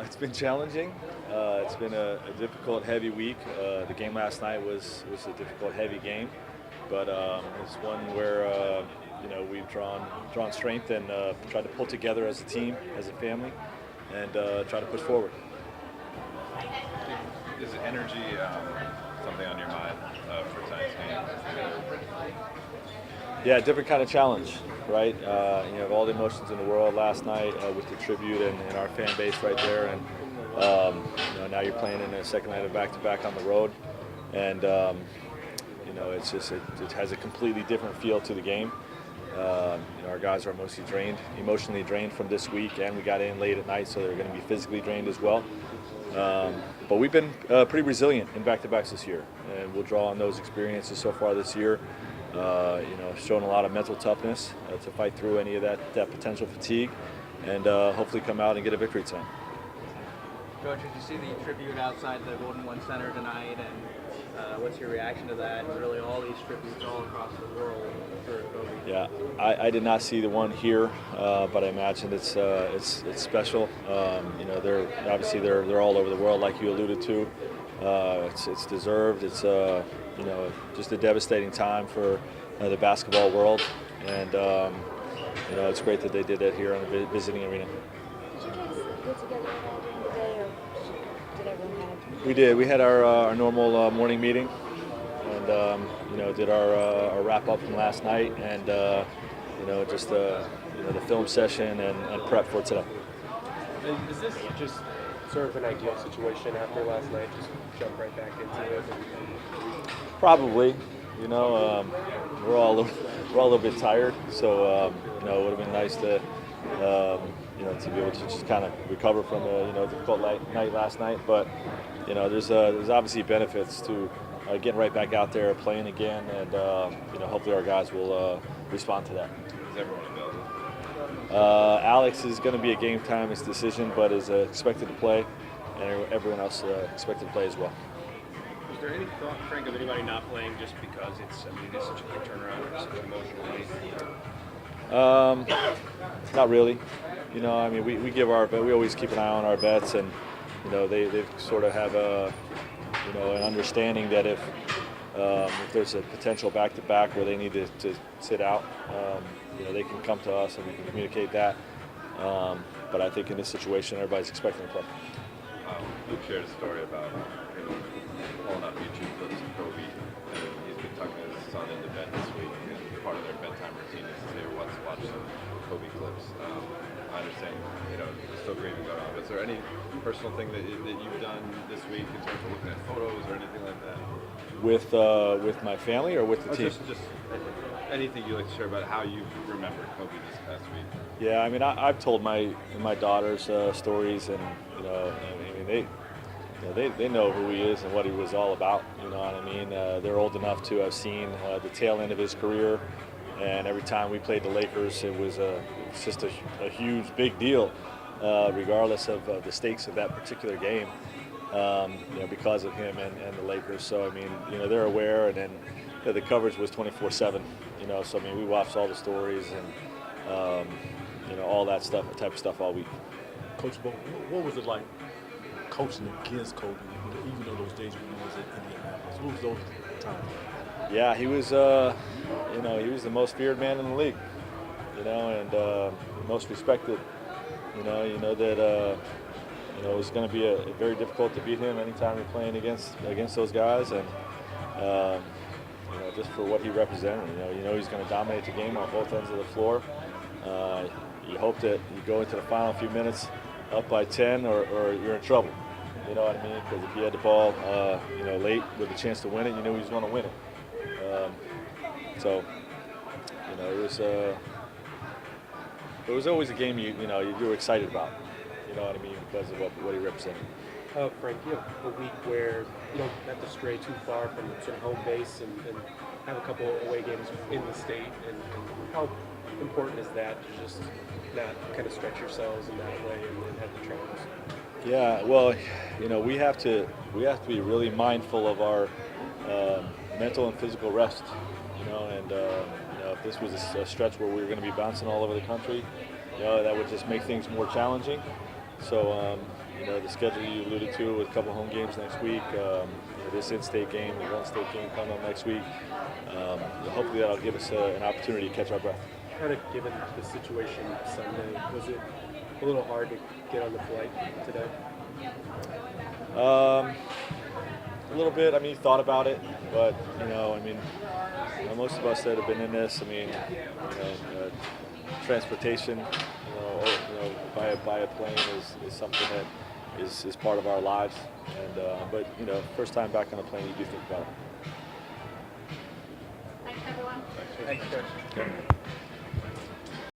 It's been challenging. It's been a difficult, heavy week. The game last night was a difficult, heavy game, but it's one where we've drawn strength and tried to pull together as a team, as a family, and try to push forward. Is energy something on your mind for tonight's game? Yeah, different kind of challenge, right? You have all the emotions in the world last night with the tribute and our fan base right there, and now you're playing in a second night of back-to-back on the road, and it's just it has a completely different feel to the game. Our guys are mostly emotionally drained from this week, and we got in late at night, so they're going to be physically drained as well. But we've been pretty resilient in back-to-backs this year, and we'll draw on those experiences so far this year. Shown a lot of mental toughness to fight through any of that potential fatigue, and hopefully come out and get a victory tonight. Coach, did you see the tribute outside the Golden One Center tonight, and what's your reaction to that? And really, all these tributes all across the world for Kobe. Yeah, I did not see the one here, but I imagine it's special. They're all over the world, like you alluded to. It's deserved. It's just a devastating time for the basketball world, and it's great that they did that here in the visiting arena. Did you guys get together during the day, or did everyone kind of? We did. We had our normal morning meeting, and did our wrap up from last night, and just the film session and prep for today. Is this just sort of an ideal situation after last night? Just jump right back into it. Probably. We're all a little bit tired, so it would have been nice to to be able to just kind of recover from a difficult night last night. But there's obviously benefits to getting right back out there, playing again, and hopefully our guys will respond to that. Is everyone available? Alex is going to be a game time decision, but is expected to play, and everyone else expected to play as well. Is there any thought, Frank, of anybody not playing just because it's such a quick turnaround, it's such an emotional day? Not really. We give we always keep an eye on our vets, and they sort of have an understanding that if there's a potential back-to-back where they need to sit out, they can come to us and we can communicate that. But I think in this situation, everybody's expecting to play. Luke shared a story about pulling up YouTube clips of Kobe, and he's been talking to his son into bed this week, and part of their bedtime routine is they watch some Kobe clips. I understand, there's still grieving going on, but is there any personal thing that you've done this week in terms of looking at photos or anything like that? With my family or with the team? Just anything you'd like to share about how you remembered Kobe this past week? Yeah, I've told my daughters stories, and they know who he is and what he was all about. You know what I mean? They're old enough to have seen the tail end of his career, and every time we played the Lakers, it was just a huge, big deal, regardless of the stakes of that particular game. Because of him and the Lakers. So they're aware, and then the coverage was 24/7. So we watched all the stories and all that type of stuff all week. Coach Vogel, what was it like coaching against Kobe, even though those days when he was in Indianapolis? What was those times like? Yeah, he was he was the most feared man in the league, and most respected. That it was going to be very difficult to beat him anytime you're playing against those guys, and just for what he represented. He's going to dominate the game on both ends of the floor. You hope that you go into the final few minutes up by 10, or you're in trouble. You know what I mean? Because if he had the ball, late with a chance to win it, you knew he was going to win it. It was always a game you were excited about. You know what I mean? Because of what he represented. Frank, you have a week where you don't have to stray too far from sort of home base and have a couple away games in the state. And how important is that to just not kind of stretch yourselves in that way and have the troubles? Yeah, well, we have to be really mindful of our mental and physical rest. And if this was a stretch where we were going to be bouncing all over the country, that would just make things more challenging. So, you know, the schedule you alluded to with a couple home games next week, you know, this in-state game, the one-state game coming up next week. Hopefully that'll give us an opportunity to catch our breath. Kind of given the situation Sunday, was it a little hard to get on the flight today? A little bit. I mean, thought about it, but you know, I mean, you know, most of us that have been in this, I mean, you know, transportation, you know, by a plane is something that is part of our lives. And but you know, first time back on a plane, you do think about it. Thanks, everyone. Thanks, Coach. Okay.